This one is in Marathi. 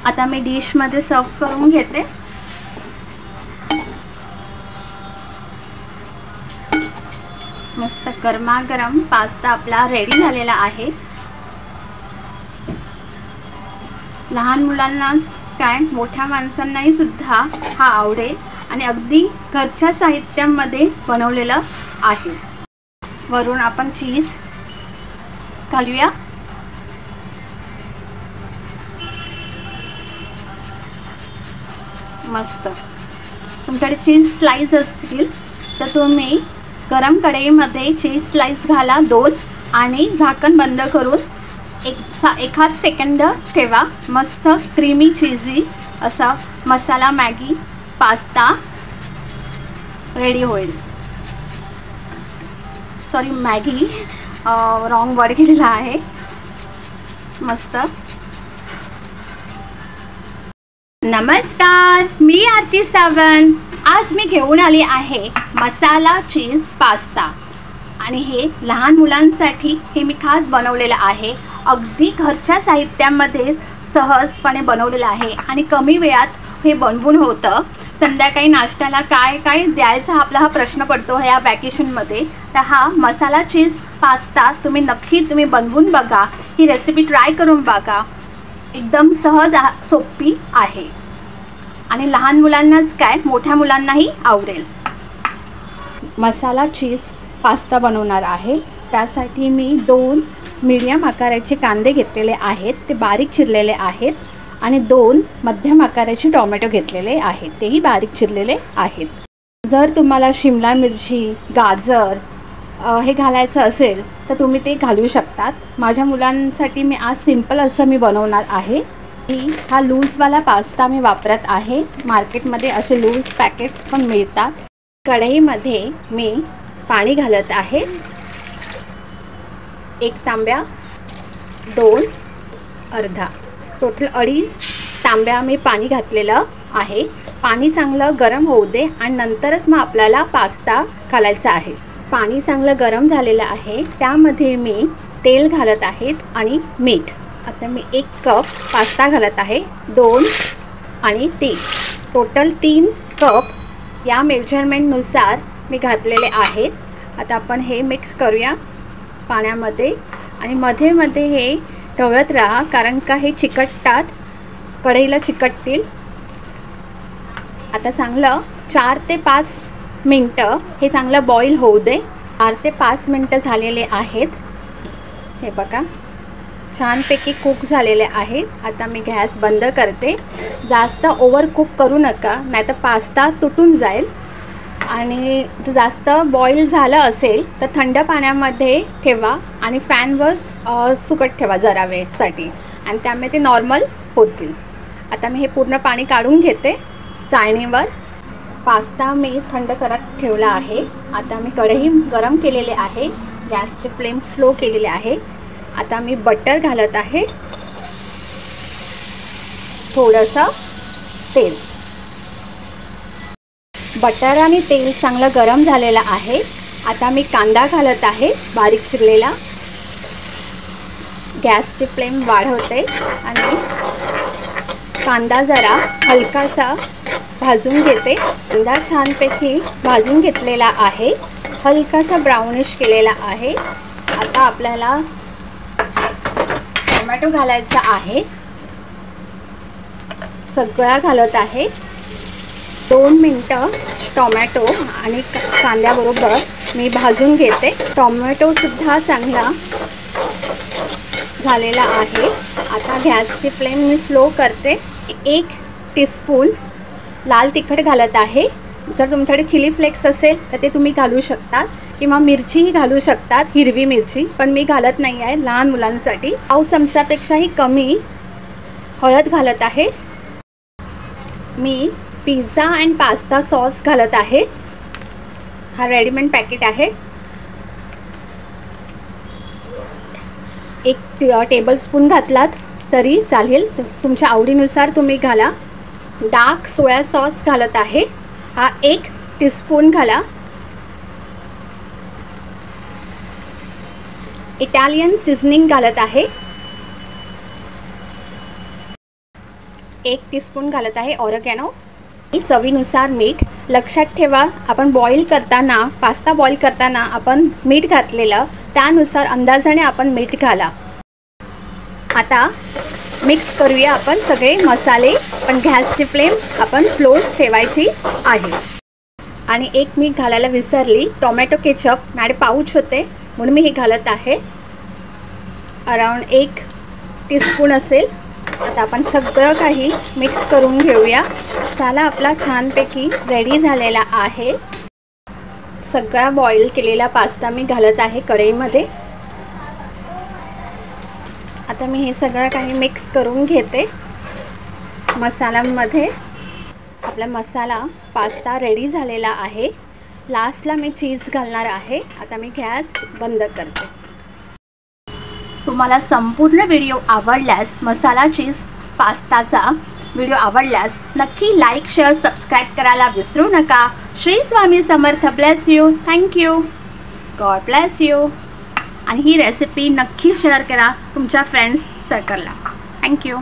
आता मी डिशमध्ये सर्व करून घेते। मस्त गरमागरम पास्ता आपला रेडी झालेला आहे। लहान मुलांनाच काय मोठ्या माणसांनाही सुद्धा हा आवडेल आणि अगदी घरच्या साहित्यामध्ये बनवलेला आहे। वरून आपण चीज घालूया। मस्त तुमच्याकडे चीज स्लाइस असतील तर तुम्ही गरम कढईमध्ये चीज स्लाइस घाला 2 आणि झाकण बंद करून एखाद सेकंद ठेवा। मस्त क्रीमी चीजी असा मसाला मॅगी पास्ता रेडी होईल। सॉरी मॅगी रॉंग वर्ड केलेला आहे। मस्त। नमस्कार, मी आरती सावंत। आज मी घेऊन आली आहे मसाला चीज पास्ता आणि हे लहान मुलांसाठी हे मी खास बनवलेलं आहे। अगदी घरच्या साहित्यामध्ये सहजपणे बनवलेलं आहे आणि कमी वेळात हे बनवून होतं। संध्याकाळी नाश्त्याला काय काय द्यायचा आपला हा प्रश्न पडतो ह्या वॅकेशनमध्ये, तर हा मसाला चीज पास्ता तुम्ही बनवून बघा। ही रेसिपी ट्राय करून बघा। एकदम सहज सोपी आहे आणि लहान मुलांनाच काय मोठ्या मुलांनाही आवडेल। मसाला चीज पास्ता बनवणार आहे। त्यासाठी मी 2 मीडियम आकाराचे कांदे घेतलेले आहेत, ते बारीक चिरलेले आहेत आणि 2 मध्यम आकाराचे टोमॅटो घेतलेले आहेत, तेही बारीक चिरलेले आहेत। जर तुम्हाला शिमला मिरची गाजर हे घालायचं असेल तर तुम्ही ते घालू शकतात। माझ्या मुलांसाठी मी आज सिंपल असं मी बनवणार आहे। हा लूजवाला पास्ता मी वापरत आहे। मार्केटमध्ये असे लूज पॅकेट्स पण मिळतात। कढईमध्ये मी पाणी घालत आहे। 1 तांब्या 2 अर्धा टोटल 2.5 तांब्या मी पाणी घातलेलं आहे। पाणी चांगलं गरम होऊ दे आणि नंतरच मग आपल्याला पास्ता घालायचा आहे। पाणी चांगलं गरम झालेलं आहे, त्यामध्ये मी तेल घालत आहे आणि मीठ। आता मी 1 कप पास्ता घालत आहे, 2 आणि 3 टोटल 3 कप या मेजरमेंटनुसार मी घातलेले आहेत। आता आपण हे मिक्स करूया पाण्यामध्ये आणि मध्ये मध्ये हे ढवळत राहा, कारण का हे चिकटतात, कढईला चिकटतील। आता चांगलं 4 ते 5 मिनटं हे चांगलं बॉईल होऊ दे। 4 ते 5 मिनटं झालेले आहेत। हे बघा छानपैकी कुक झालेले आहेत। आता मी गॅस बंद करते। जास्त ओव्हर कुक करू नका, नाहीतर पास्ता तुटून जाईल। आणि जास्त बॉईल झालं असेल तर थंड पाण्यामध्ये ठेवा आणि फॅनवर सुकत ठेवा जरा वेळसाठी आणि त्यामुळे ते नॉर्मल होतील। आता मी हे पूर्ण पाणी काढून घेते चाळणीवर। पास्ता मी थंड करत ठेवला आहे। आता मी कढई गरम केलेले आहे, गॅसची फ्लेम स्लो केलेली आहे। आता मी बटर घालत आहे, थोडंसं तेल। बटर आणि तेल चांगलं गरम झालेलं आहे। आता मी कांदा घालत आहे बारीक चिरलेला। गॅसची फ्लेम वाढवते आणि कांदा जरा हलकासा भाजून घेते। कांदा छानपैकी भाजून घेतलेला आहे, हलकासा ब्राउनिश केलेला आहे। आता आपल्याला टोमॅटो घालायचा आहे, सगळा घालत आहे। 2 मिनटं टोमॅटो आणि कांद्याबरोबर मी भाजून घेते। टोमॅटो सुद्धा चांगला झालेला आहे। आता गॅसची फ्लेम मी स्लो करते। 1 टीस्पून लाल तिखट घालत आहे। जर तुमच्याकडे चिली फ्लेक्स असेल तर ते तुम्ही घालू शकतात किंवा मिरचीही घालू शकतात, हिरवी मिरची, पण मी घालत नाही आहे लहान मुलांसाठी। पाव चमचापेक्षाही कमी हळद घालत आहे। मी पिझ्झा अँड पास्ता सॉस घालत आहे, हा रेडीमेड पॅकेट आहे। 1 टेबलस्पून घातलात तरी चालेल, तुमच्या आवडीनुसार तुम्ही घाला। डार्क सोया सॉस घालत आहे, हा 1 टीस्पून घाला। इटालियन सीझनिंग घालत आहे, 1 टीस्पून घालत आहे ऑरिगॅनो, चवीनुसार मीठ. लक्षात ठेवा, आपण बॉईल करताना, पास्ता बॉईल करताना आपण मीठ घातलेलं, त्यानुसार अंदाजाने आपण मीठ घाला. आता मिक्स करूया आपण सगळे मसाले. पण गॅसची फ्लेम आपण स्लोच ठेवायची आहे. आणि एक मीठ घालायला विसरली, टोमॅटो केचप माझे पाऊच होते म्हणून मी हे घालत आहे. अराउंड 1 टीस्पून असेल. आता आपण सगळं काही मिक्स करून घेऊया. त्याला आपला छानपैकी रेडी झालेला आहे. सगळा बॉईल केलेला पास्ता मी घालत आहे कढईमध्ये. आता मी हे सगळं काही मिक्स करून घेते मसाल्यामध्ये. आपला मसाला पास्ता रेडी झालेला आहे. लास्टला मी चीज घालणार आहे. आता मी गॅस बंद करते. तुम्हाला संपूर्ण व्हिडिओ आवडल्यास, मसाला चीज पास्ताचा व्हिडिओ आवडल्यास नक्की लाईक, शेअर, सबस्क्राईब करायला विसरू नका. Shri Swami Samarth. Bless you. Thank you. God bless you. आणि ही रेसिपी नक्की शेअर करा तुमच्या फ्रेंड्स सर्कलला. थँक्यू.